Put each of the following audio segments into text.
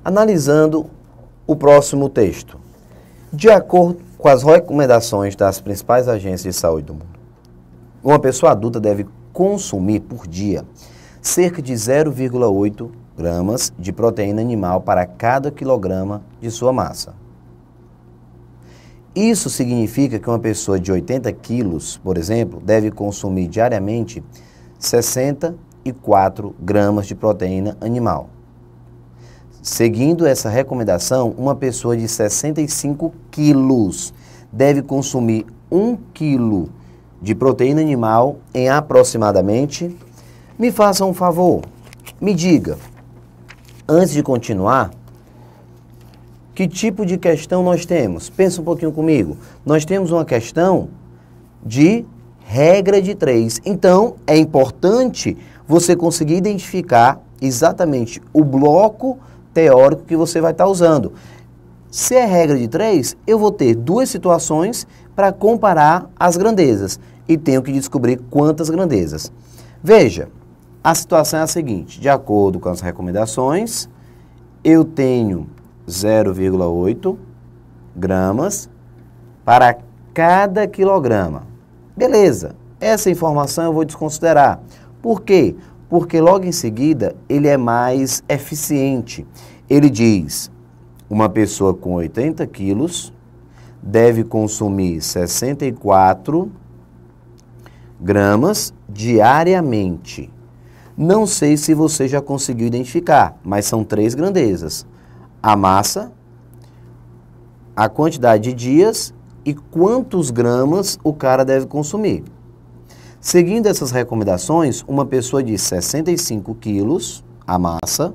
Analisando o próximo texto. De acordo com as recomendações das principais agências de saúde do mundo, uma pessoa adulta deve consumir por dia cerca de 0,8 gramas de proteína animal para cada quilograma de sua massa. Isso significa que uma pessoa de 80 quilos, por exemplo, deve consumir diariamente 64 gramas de proteína animal. Seguindo essa recomendação, uma pessoa de 65 quilos deve consumir 1 quilo de proteína animal em aproximadamente... Me faça um favor, me diga, antes de continuar, que tipo de questão nós temos? Pensa um pouquinho comigo. Nós temos uma questão de regra de 3. Então, é importante você conseguir identificar exatamente o bloco teórico que você vai estar usando. Se é regra de 3, eu vou ter duas situações para comparar as grandezas e tenho que descobrir quantas grandezas. Veja, a situação é a seguinte: de acordo com as recomendações, eu tenho 0,8 gramas para cada quilograma. Beleza, essa informação eu vou desconsiderar. Por quê? Porque logo em seguida ele é mais eficiente. Ele diz, uma pessoa com 80 quilos deve consumir 64 gramas diariamente. Não sei se você já conseguiu identificar, mas são 3 grandezas: a massa, a quantidade de dias e quantos gramas o cara deve consumir. Seguindo essas recomendações, uma pessoa de 65 quilos, a massa,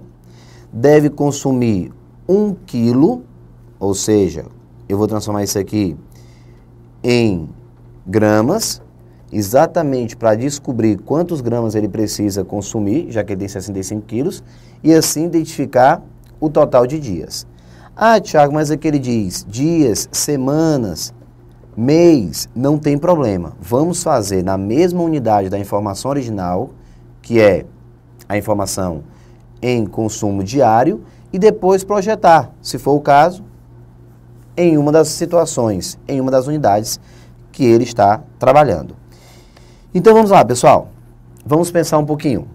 deve consumir 1 quilo, ou seja, eu vou transformar isso aqui em gramas, exatamente para descobrir quantos gramas ele precisa consumir, já que ele tem 65 quilos, e assim identificar o total de dias. Ah, Thiago, mas aqui ele diz dias, semanas, mês, não tem problema. Vamos fazer na mesma unidade da informação original, que é a informação em consumo diário, e depois projetar, se for o caso, em uma das situações, em uma das unidades que ele está trabalhando. Então vamos lá, pessoal. Vamos pensar um pouquinho.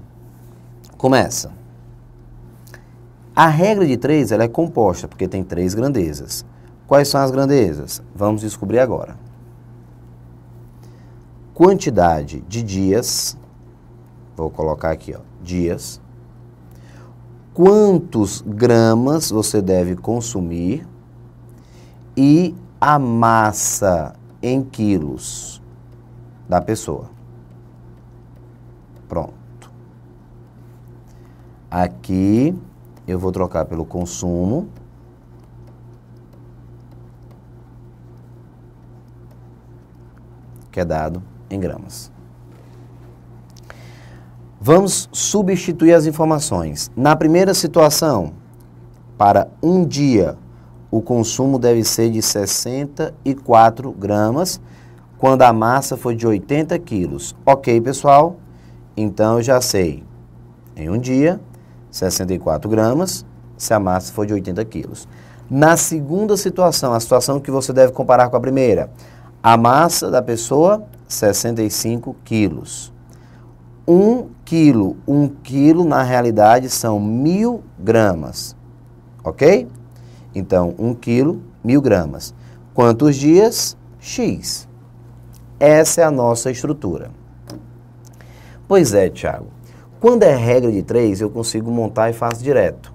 Começa. A regra de 3 ela é composta, porque tem 3 grandezas. Quais são as grandezas? Vamos descobrir agora. Quantidade de dias. Vou colocar aqui, ó, dias. Quantos gramas você deve consumir e a massa em quilos da pessoa. Pronto. Aqui eu vou trocar pelo consumo. Que é dado em gramas. Vamos substituir as informações. Na primeira situação, para um dia, o consumo deve ser de 64 gramas, quando a massa for de 80 quilos. Ok, pessoal? Então, eu já sei, em um dia, 64 gramas, se a massa for de 80 quilos. Na segunda situação, a situação que você deve comparar com a primeira, a massa da pessoa, 65 quilos. 1 quilo na realidade são 1.000 gramas, ok? Então, 1 quilo, 1.000 gramas. Quantos dias? X. Essa é a nossa estrutura. Pois é, Thiago. Quando é regra de 3, eu consigo montar e faço direto.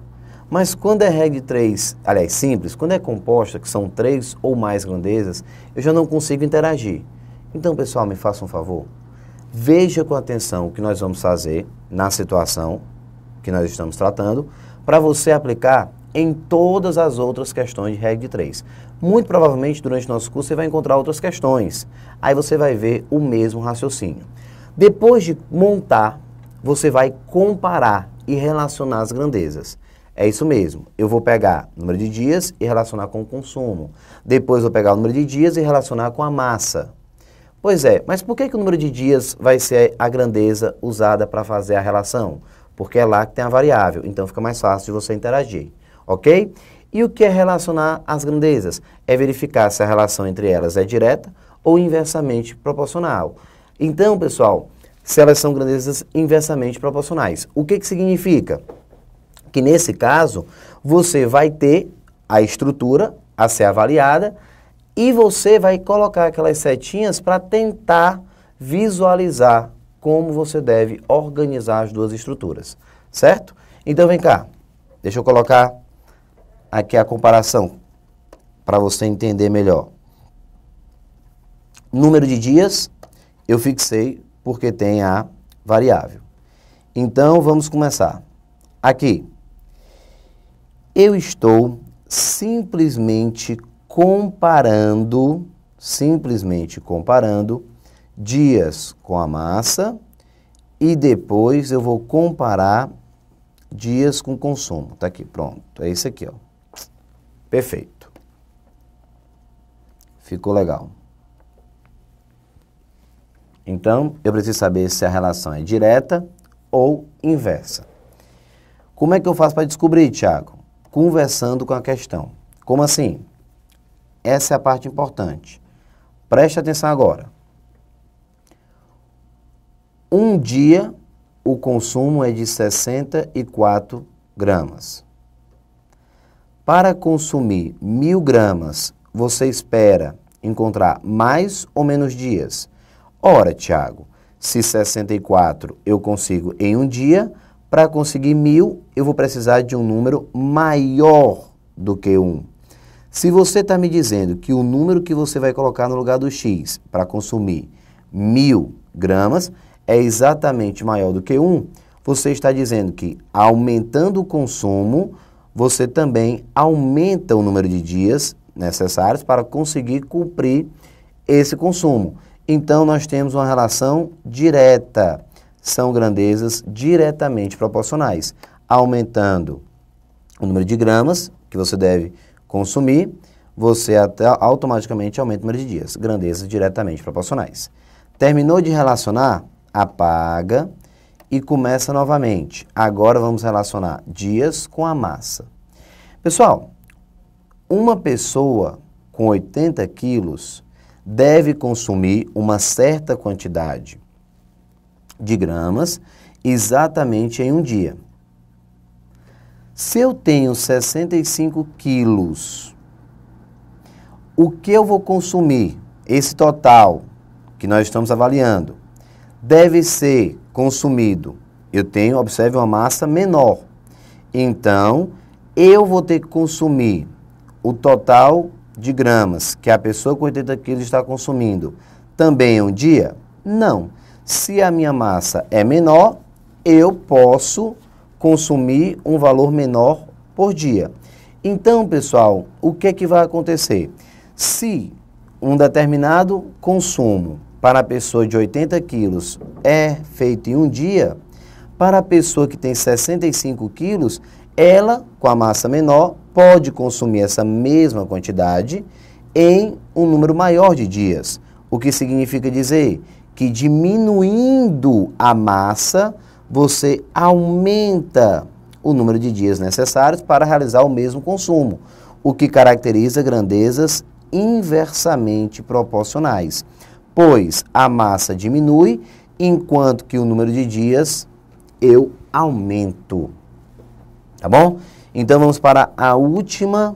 Mas quando é regra de 3, aliás, simples, quando é composta, que são 3 ou mais grandezas, eu já não consigo interagir. Então, pessoal, me faça um favor. Veja com atenção o que nós vamos fazer na situação que nós estamos tratando, para você aplicar em todas as outras questões de regra de 3. Muito provavelmente, durante o nosso curso, você vai encontrar outras questões. Aí você vai ver o mesmo raciocínio. Depois de montar, você vai comparar e relacionar as grandezas. É isso mesmo. Eu vou pegar o número de dias e relacionar com o consumo. Depois vou pegar o número de dias e relacionar com a massa. Pois é, mas por que o número de dias vai ser a grandeza usada para fazer a relação? Porque é lá que tem a variável, então fica mais fácil de você interagir. ok? E o que é relacionar as grandezas? É verificar se a relação entre elas é direta ou inversamente proporcional. Então, pessoal, se elas são grandezas inversamente proporcionais. O que significa? Que nesse caso, você vai ter a estrutura a ser avaliada e você vai colocar aquelas setinhas para tentar visualizar como você deve organizar as duas estruturas, certo? Então, vem cá, deixa eu colocar aqui a comparação para você entender melhor. Número de dias, eu fixei porque tem a variável. Então, vamos começar. Aqui, eu estou simplesmente comparando dias com a massa e depois eu vou comparar dias com consumo. Tá aqui, pronto. É isso aqui, ó. Perfeito. Ficou legal. Então, eu preciso saber se a relação é direta ou inversa. Como é que eu faço para descobrir, Thiago? Conversando com a questão. Como assim? Essa é a parte importante. Preste atenção agora. Um dia, o consumo é de 64 gramas. Para consumir 1.000 gramas, você espera encontrar mais ou menos dias? Ora, Thiago, se 64 eu consigo em um dia, para conseguir 1.000, eu vou precisar de um número maior do que 1. Se você está me dizendo que o número que você vai colocar no lugar do X para consumir 1.000 gramas é exatamente maior do que 1, você está dizendo que aumentando o consumo, você também aumenta o número de dias necessários para conseguir cumprir esse consumo. Então, nós temos uma relação direta. São grandezas diretamente proporcionais. Aumentando o número de gramas que você deve consumir, você automaticamente aumenta o número de dias. Grandezas diretamente proporcionais. Terminou de relacionar? Apaga e começa novamente. Agora vamos relacionar dias com a massa. Pessoal, uma pessoa com 80 quilos deve consumir uma certa quantidade de gramas exatamente em um dia. Se eu tenho 65 quilos, o que eu vou consumir, esse total que nós estamos avaliando, deve ser consumido. Eu tenho, observe, uma massa menor. Então, eu vou ter que consumir o total de gramas que a pessoa com 80 quilos está consumindo também em um dia? Não. Se a minha massa é menor, eu posso consumir um valor menor por dia. Então, pessoal, o que é que vai acontecer? Se um determinado consumo para a pessoa de 80 quilos é feito em um dia, para a pessoa que tem 65 quilos, ela, com a massa menor, pode consumir essa mesma quantidade em um número maior de dias. O que significa dizer que diminuindo a massa, você aumenta o número de dias necessários para realizar o mesmo consumo, o que caracteriza grandezas inversamente proporcionais, pois a massa diminui, enquanto que o número de dias eu aumento. Tá bom? Então vamos para a última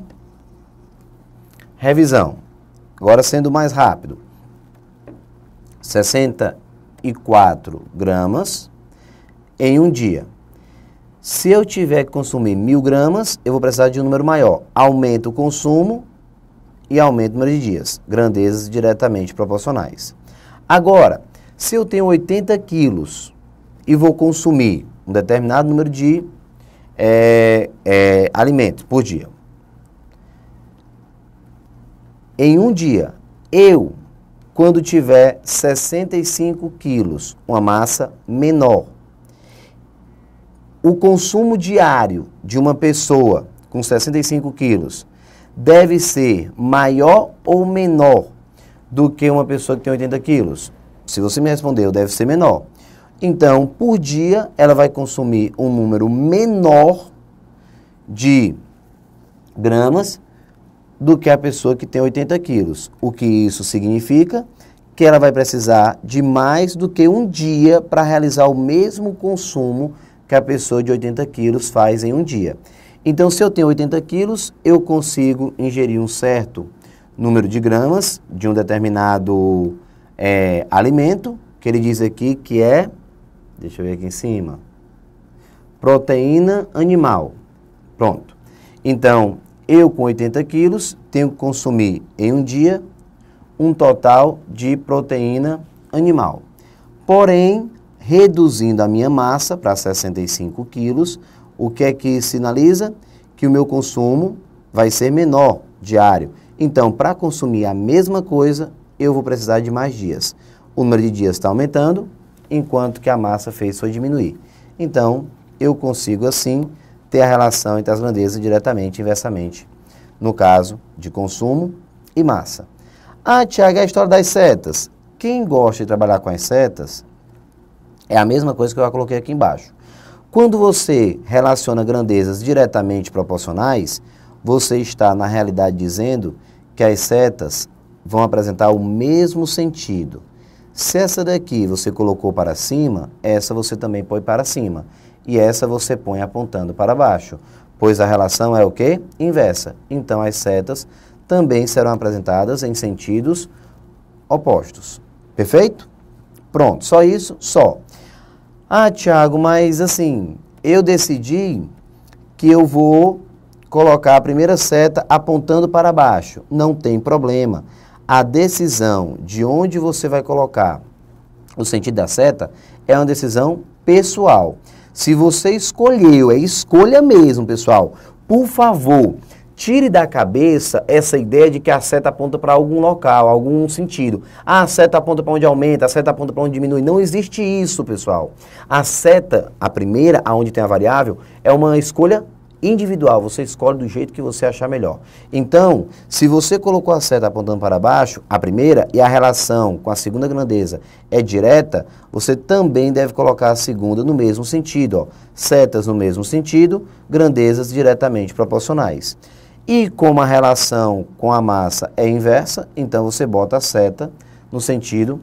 revisão. Agora sendo mais rápido. 64 gramas em um dia. Se eu tiver que consumir 1.000 gramas, eu vou precisar de um número maior. Aumento o consumo e aumento o número de dias. Grandezas diretamente proporcionais. Agora, se eu tenho 80 quilos e vou consumir um determinado número de alimentos por dia. Em um dia, quando tiver 65 quilos, uma massa menor, o consumo diário de uma pessoa com 65 quilos deve ser maior ou menor do que uma pessoa que tem 80 quilos? Se você me respondeu, deve ser menor. Então, por dia, ela vai consumir um número menor de gramas do que a pessoa que tem 80 quilos. O que isso significa? Que ela vai precisar de mais do que um dia para realizar o mesmo consumo que a pessoa de 80 quilos faz em um dia. Então, se eu tenho 80 quilos, eu consigo ingerir um certo número de gramas de um determinado alimento, que ele diz aqui que é, deixa eu ver aqui em cima, proteína animal. Pronto. Então, eu com 80 quilos tenho que consumir em um dia um total de proteína animal. Porém, reduzindo a minha massa para 65 quilos, o que é que sinaliza? Que o meu consumo vai ser menor diário. Então, para consumir a mesma coisa, eu vou precisar de mais dias. O número de dias está aumentando, enquanto que a massa fez foi diminuir. Então, eu consigo assim ter a relação entre as grandezas diretamente e inversamente, no caso de consumo e massa. Ah, Tiago, é a história das setas. Quem gosta de trabalhar com as setas, é a mesma coisa que eu já coloquei aqui embaixo. Quando você relaciona grandezas diretamente proporcionais, você está, na realidade, dizendo que as setas vão apresentar o mesmo sentido. Se essa daqui você colocou para cima, essa você também põe para cima. E essa você põe apontando para baixo, pois a relação é o quê? Inversa. Então, as setas também serão apresentadas em sentidos opostos. Perfeito? Pronto, só isso? Só. Ah, Tiago, mas assim, eu decidi que eu vou colocar a primeira seta apontando para baixo. Não tem problema. A decisão de onde você vai colocar o sentido da seta é uma decisão pessoal. Se você escolheu, é escolha mesmo, pessoal. Por favor, tire da cabeça essa ideia de que a seta aponta para algum local, algum sentido. Ah, a seta aponta para onde aumenta, a seta aponta para onde diminui. Não existe isso, pessoal. A seta, a primeira, aonde tem a variável, é uma escolha individual. Você escolhe do jeito que você achar melhor. Então, se você colocou a seta apontando para baixo, a primeira, e a relação com a segunda grandeza é direta, você também deve colocar a segunda no mesmo sentido. Ó. Setas no mesmo sentido, grandezas diretamente proporcionais. E como a relação com a massa é inversa, então você bota a seta no sentido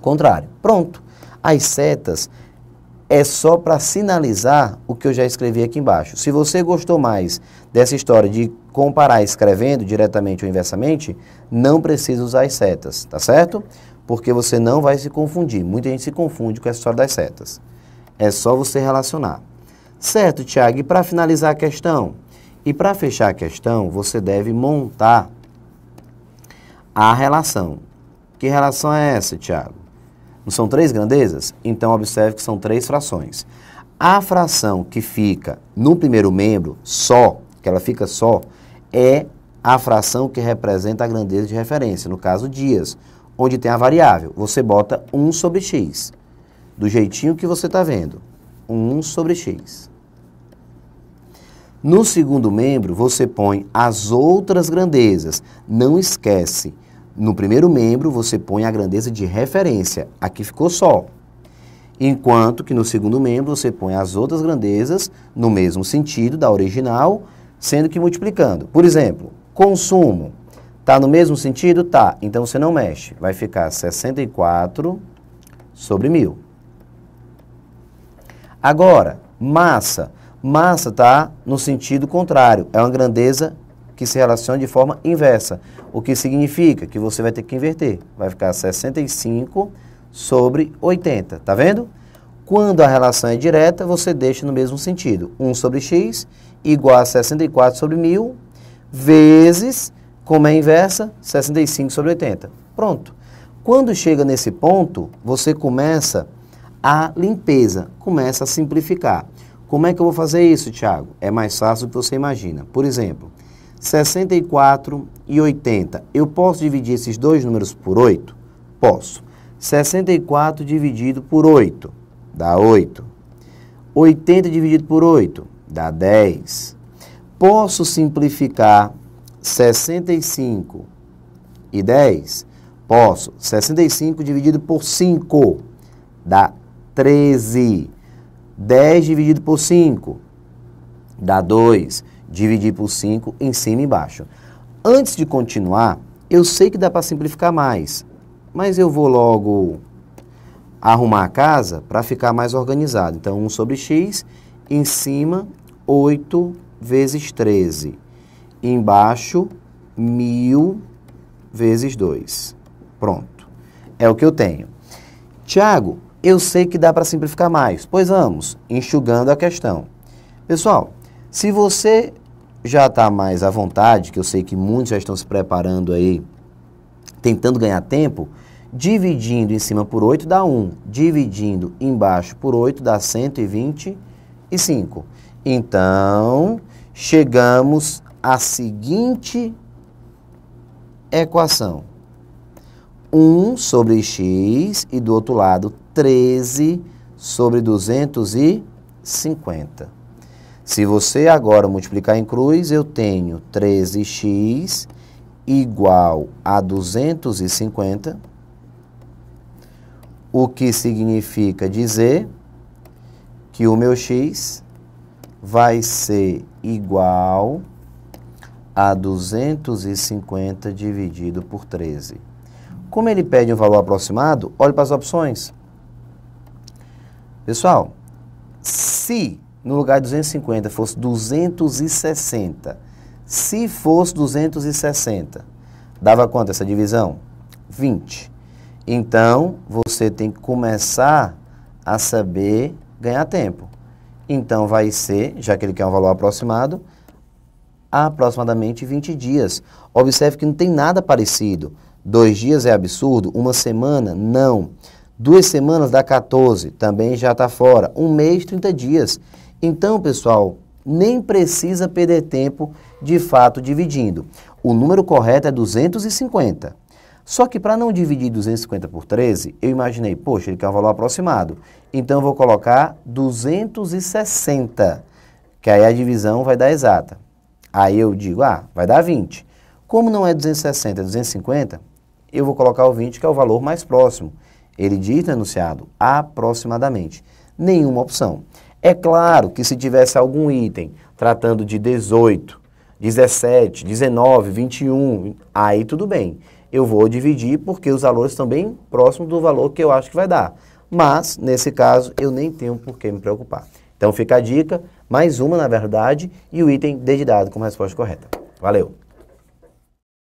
contrário. Pronto. As setas é só para sinalizar o que eu já escrevi aqui embaixo. Se você gostou mais dessa história de comparar escrevendo diretamente ou inversamente, não precisa usar as setas, tá certo? Porque você não vai se confundir. Muita gente se confunde com essa história das setas. É só você relacionar. Certo, Tiago, e para finalizar a questão? E para fechar a questão, você deve montar a relação. Que relação é essa, Tiago? Não são 3 grandezas? Então, observe que são 3 frações. A fração que fica no primeiro membro, só, que ela fica só, é a fração que representa a grandeza de referência, no caso, dias, onde tem a variável. Você bota 1 sobre x, do jeitinho que você está vendo. 1 sobre x. No segundo membro, você põe as outras grandezas. Não esquece. No primeiro membro, você põe a grandeza de referência. Aqui ficou só. Enquanto que no segundo membro, você põe as outras grandezas no mesmo sentido da original, sendo que multiplicando. Por exemplo, consumo. Está no mesmo sentido? Tá. Então, você não mexe. Vai ficar 64 sobre 1000. Agora, massa. Massa está no sentido contrário. É uma grandeza que se relaciona de forma inversa. O que significa que você vai ter que inverter. Vai ficar 65 sobre 80. Tá vendo? Quando a relação é direta, você deixa no mesmo sentido. 1 sobre x igual a 64 sobre 1000 vezes, como é inversa, 65 sobre 80. Pronto. Quando chega nesse ponto, você começa a limpeza, começa a simplificar. Como é que eu vou fazer isso, Tiago? É mais fácil do que você imagina. Por exemplo, 64 e 80. Eu posso dividir esses dois números por 8? Posso. 64 dividido por 8 dá 8. 80 dividido por 8 dá 10. Posso simplificar 65 e 10? Posso. 65 dividido por 5 dá 13. 10 dividido por 5 Dá 2. Dividir por 5 em cima e embaixo. Antes de continuar, eu sei que dá para simplificar mais, mas eu vou logo arrumar a casa para ficar mais organizado. Então, 1 sobre x, em cima, 8 vezes 13. Embaixo, 1000 vezes 2. Pronto. É o que eu tenho. Tiago, eu sei que dá para simplificar mais. Pois vamos, enxugando a questão. Pessoal, se você já está mais à vontade, que eu sei que muitos já estão se preparando aí, tentando ganhar tempo, dividindo em cima por 8 dá 1. Dividindo embaixo por 8 dá 125. Então, chegamos à seguinte equação. 1 sobre x e do outro lado 13 sobre 250. Se você agora multiplicar em cruz, eu tenho 13x igual a 250, o que significa dizer que o meu x vai ser igual a 250 dividido por 13. Como ele pede um valor aproximado, olhe para as opções. Pessoal, se no lugar de 250 fosse 260, se fosse 260, dava quanto essa divisão? 20. Então, você tem que começar a saber ganhar tempo. Então, vai ser, já que ele quer um valor aproximado, aproximadamente 20 dias. Observe que não tem nada parecido. 2 dias é absurdo, uma semana, não. 2 semanas dá 14, também já está fora. 1 mês, 30 dias. Então, pessoal, nem precisa perder tempo, de fato, dividindo. O número correto é 250. Só que para não dividir 250 por 13, eu imaginei, poxa, ele quer um valor aproximado. Então, eu vou colocar 260, que aí a divisão vai dar exata. Aí eu digo, vai dar 20. Como não é 260, é 250, eu vou colocar o 20, que é o valor mais próximo. Ele diz no enunciado, aproximadamente. Nenhuma opção. É claro que se tivesse algum item tratando de 18, 17, 19, 21, aí tudo bem. Eu vou dividir porque os valores estão bem próximos do valor que eu acho que vai dar. Mas, nesse caso, eu nem tenho por que me preocupar. Então fica a dica, mais uma na verdade, e o item dedicado como resposta correta. Valeu!